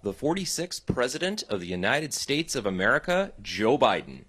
the 46th President of the United States of America, Joe Biden.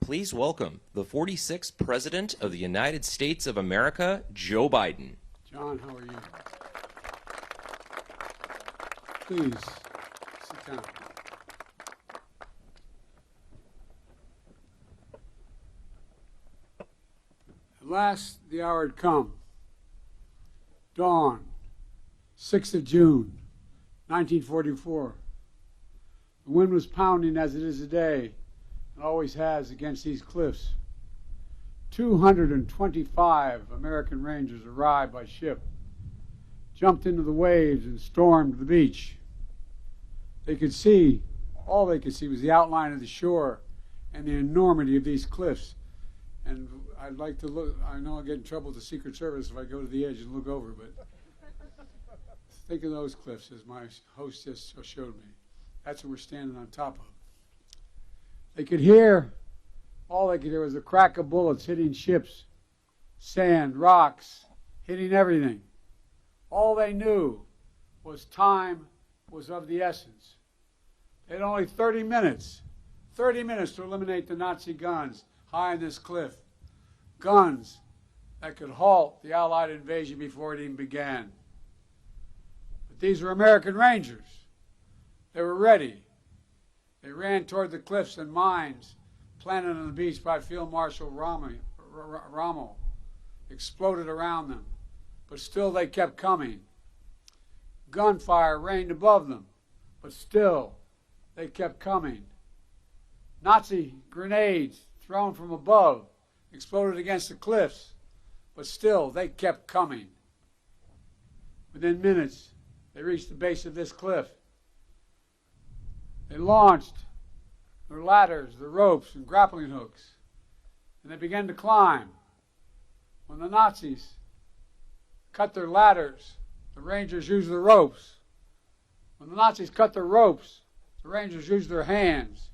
Please welcome the 46th President of the United States of America, Joe Biden. John, how are you? Please, sit down. At last, the hour had come. Dawn, 6th of June, 1944. The wind was pounding as it is today, and always has, against these cliffs. 225 American Rangers arrived by ship, jumped into the waves, and stormed the beach. They could see, all they could see was the outline of the shore and the enormity of these cliffs. And I'd like to look, I know I'll get in trouble with the Secret Service if I go to the edge and look over, but think of those cliffs as my host just showed me. That's what we're standing on top of. They could hear, all they could hear was the crack of bullets hitting ships, sand, rocks, hitting everything. All they knew was time was of the essence. They had only 30 minutes to eliminate the Nazi guns high on this cliff. Guns that could halt the Allied invasion before it even began. But these were American Rangers. They were ready. They ran toward the cliffs and mines planted on the beach by Field Marshal Rommel exploded around them, but still they kept coming. Gunfire rained above them, but still they kept coming. Nazi grenades thrown from above exploded against the cliffs, but still they kept coming. Within minutes, they reached the base of this cliff. They launched their ladders, their ropes, and grappling hooks, and they began to climb. When the Nazis cut their ladders, the Rangers used the ropes. When the Nazis cut their ropes, the Rangers used their hands.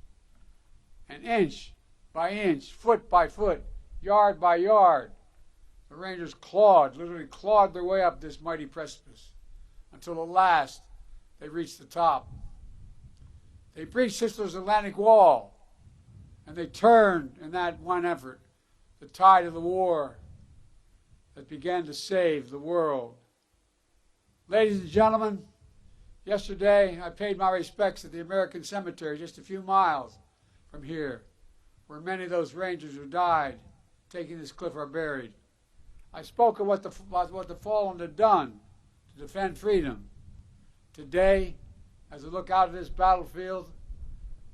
And inch by inch, foot by foot, yard by yard, the Rangers literally clawed their way up this mighty precipice until at last they reached the top. They breached Hitler's Atlantic Wall, and they turned in that one effort the tide of the war that began to save the world. Ladies and gentlemen, yesterday I paid my respects at the American Cemetery just a few miles from here, where many of those Rangers who died taking this cliff are buried. I spoke of what the fallen had done to defend freedom. Today, as I look out at this battlefield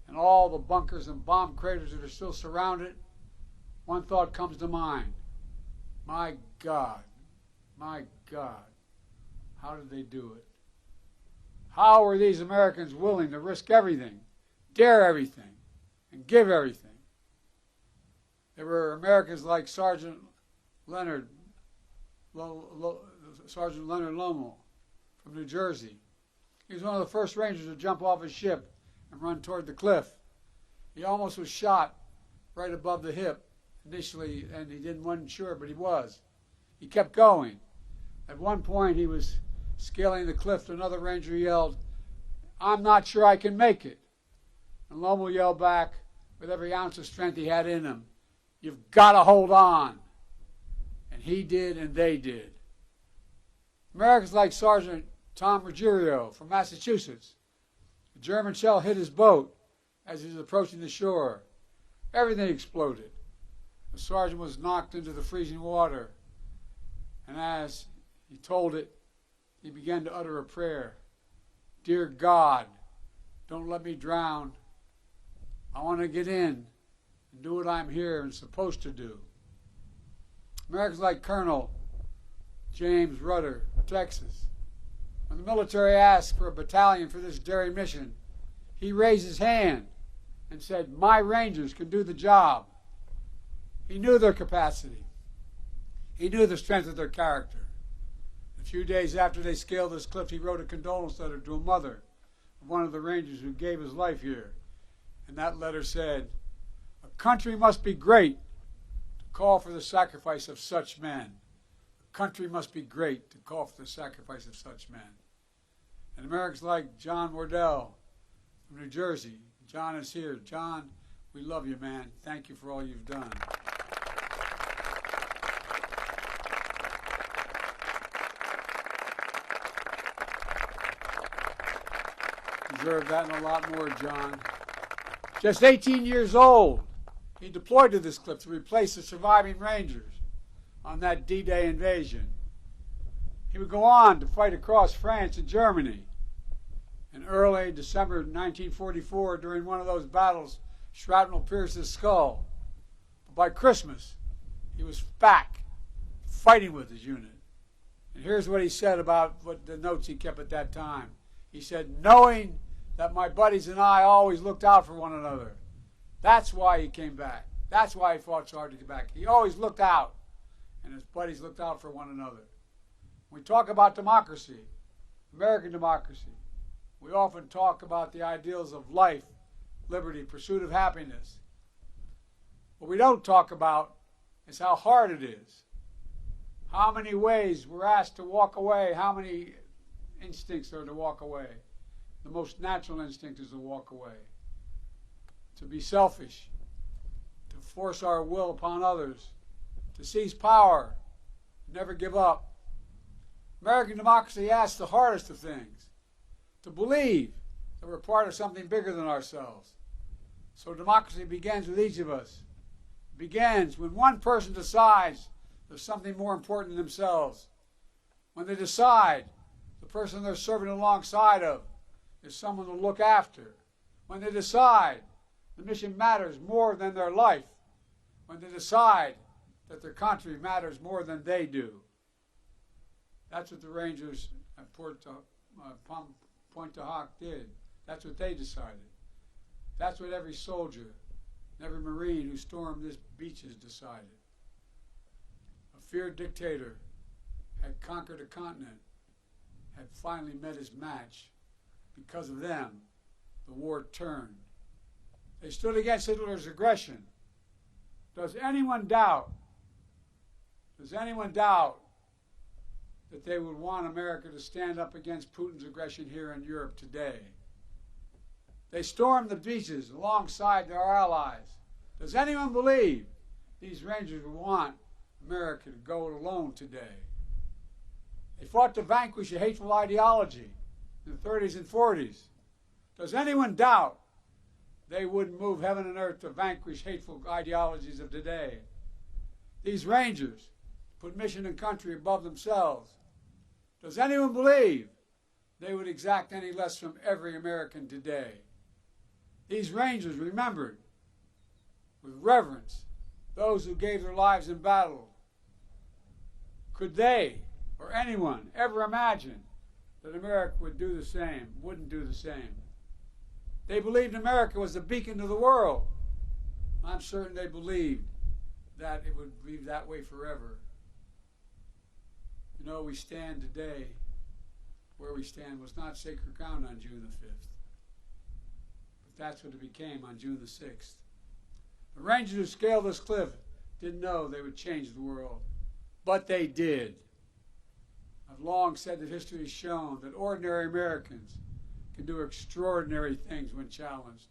and all the bunkers and bomb craters that are still surrounded, one thought comes to mind. My God, how did they do it? How were these Americans willing to risk everything, dare everything, and give everything? There were Americans like Sergeant Leonard Lommel from New Jersey. He was one of the first Rangers to jump off his ship and run toward the cliff. He almost was shot right above the hip initially, and wasn't sure, but he was. He kept going. At one point, he was scaling the cliff. Another Ranger yelled, "I'm not sure I can make it." And Lommel yelled back with every ounce of strength he had in him, "You've got to hold on." And he did, and they did. Americans like Sergeant Tom Ruggiero from Massachusetts. A German shell hit his boat as he was approaching the shore. Everything exploded. The sergeant was knocked into the freezing water, and as he told it, he began to utter a prayer. "Dear God, don't let me drown. I want to get in and do what I'm here and supposed to do." Americans like Colonel James Rudder, Texas. When the military asked for a battalion for this daring mission, he raised his hand and said, "My Rangers can do the job." He knew their capacity. He knew the strength of their character. A few days after they scaled this cliff, he wrote a condolence letter to a mother of one of the Rangers who gave his life here. And that letter said, "A country must be great to call for the sacrifice of such men. A country must be great to call for the sacrifice of such men." And Americans like John Wardell from New Jersey. John is here. John, we love you, man. Thank you for all you've done. Deserve that and a lot more, John. Just 18 years old, he deployed to this cliff to replace the surviving Rangers on that D-Day invasion. He would go on to fight across France and Germany. In early December 1944, during one of those battles, shrapnel pierced his skull. But by Christmas, he was back, fighting with his unit. And here's what he said about what the notes he kept at that time. He said, "Knowing that my buddies and I always looked out for one another. That's why he came back. That's why he fought so hard to get back. He always looked out, and his buddies looked out for one another." When we talk about democracy, American democracy, we often talk about the ideals of life, liberty, pursuit of happiness. What we don't talk about is how hard it is. How many ways we're asked to walk away, how many instincts are to walk away. The most natural instinct is to walk away, to be selfish, to force our will upon others, to seize power, never give up. American democracy asks the hardest of things, to believe that we're part of something bigger than ourselves. So democracy begins with each of us. It begins when one person decides there's something more important than themselves. When they decide the person they're serving alongside of is someone to look after. When they decide the mission matters more than their life. When they decide that their country matters more than they do. That's what the Rangers at Pointe-du-Hoc did. That's what they decided. That's what every soldier, every Marine who stormed this beaches decided. A feared dictator had conquered a continent, had finally met his match. Because of them, the war turned. They stood against Hitler's aggression. Does anyone doubt that they would want America to stand up against Putin's aggression here in Europe today? They stormed the beaches alongside their allies. Does anyone believe these Rangers would want America to go it alone today? They fought to vanquish a hateful ideology in the 30s and 40s. Does anyone doubt they wouldn't move heaven and earth to vanquish hateful ideologies of today? These Rangers put mission and country above themselves. Does anyone believe they would exact any less from every American today? These Rangers remembered with reverence those who gave their lives in battle. Could they or anyone ever imagine that America would do the same, wouldn't do the same? They believed America was the beacon of the world. I'm certain they believed that it would be that way forever. You know, we stand today, where we stand was not sacred ground on June the 5th. But that's what it became on June the 6th. The Rangers who scaled this cliff didn't know they would change the world, but they did. I've long said that history has shown that ordinary Americans can do extraordinary things when challenged.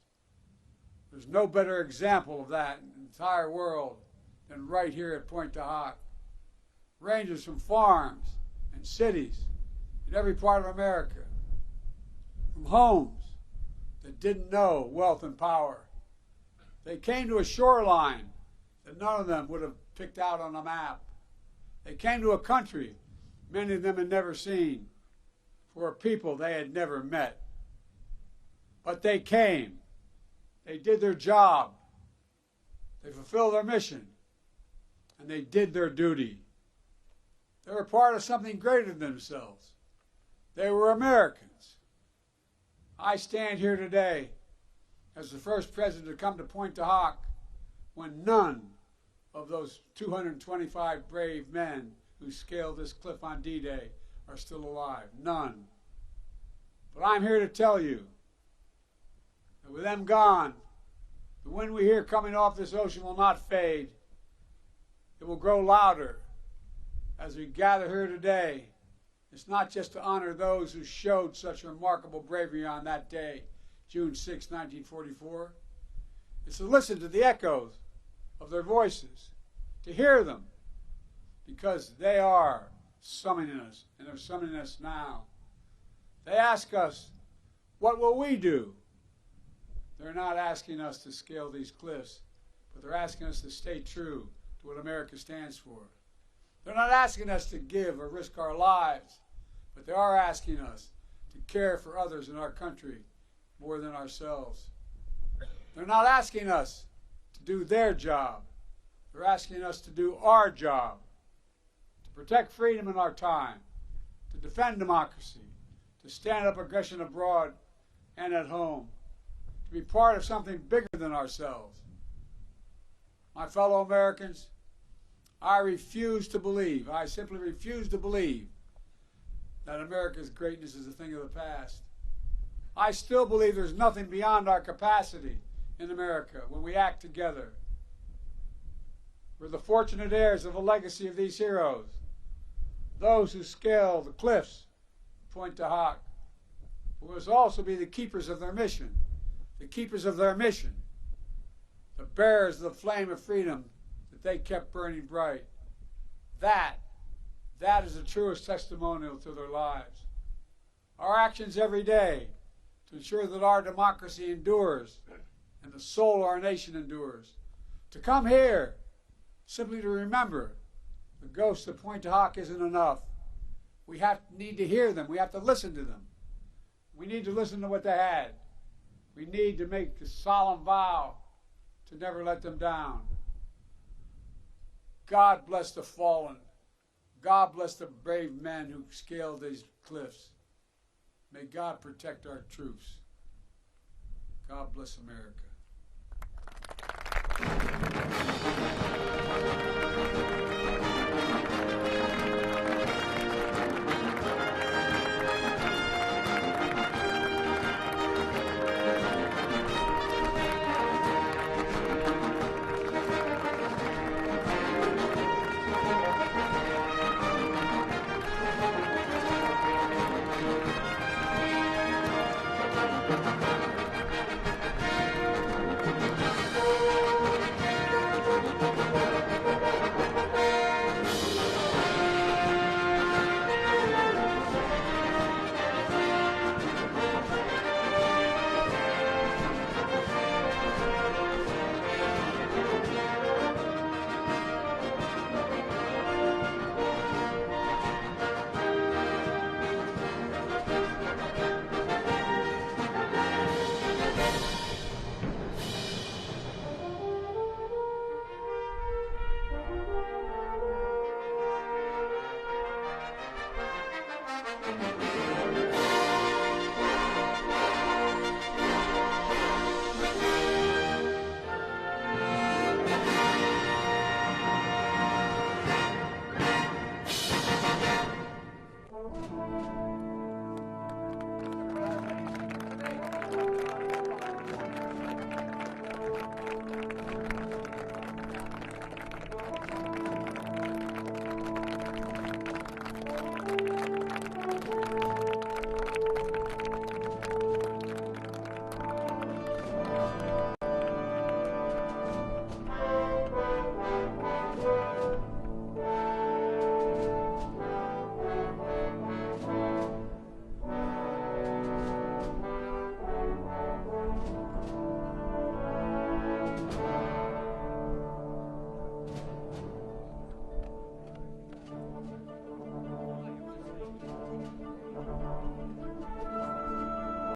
There's no better example of that in the entire world than right here at Pointe-du-Hoc. Rangers from farms and cities in every part of America, from homes that didn't know wealth and power. They came to a shoreline that none of them would have picked out on a map. They came to a country many of them had never seen, for a people they had never met. But they came. They did their job. They fulfilled their mission. And they did their duty. They were part of something greater than themselves. They were Americans. I stand here today as the first president to come to Pointe-du-Hoc when none of those 225 brave men who scaled this cliff on D-Day are still alive. None. But I'm here to tell you that with them gone, the wind we hear coming off this ocean will not fade. It will grow louder as we gather here today. It's not just to honor those who showed such remarkable bravery on that day, June 6, 1944. It's to listen to the echoes of their voices, to hear them, because they are summoning us, and they're summoning us now. They ask us, what will we do? They're not asking us to scale these cliffs, but they're asking us to stay true to what America stands for. They're not asking us to give or risk our lives, but they are asking us to care for others in our country more than ourselves. They're not asking us to do their job. They're asking us to do our job, to protect freedom in our time, to defend democracy, to stand up aggression abroad and at home, to be part of something bigger than ourselves. My fellow Americans, I refuse to believe, I simply refuse to believe that America's greatness is a thing of the past. I still believe there's nothing beyond our capacity in America when we act together. We're the fortunate heirs of a legacy of these heroes, those who scaled the cliffs, Pointe-du-Hoc. We must also be the keepers of their mission, the keepers of their mission, the bearers of the flame of freedom that they kept burning bright. That is the truest testimonial to their lives. Our actions every day to ensure that our democracy endures and the soul of our nation endures. To come here simply to remember the ghosts of Pointe-du-Hoc isn't enough. We need to hear them. We have to listen to them. We need to listen to what they had. We need to make a solemn vow to never let them down. God bless the fallen. God bless the brave men who scaled these cliffs. May God protect our troops. God bless America.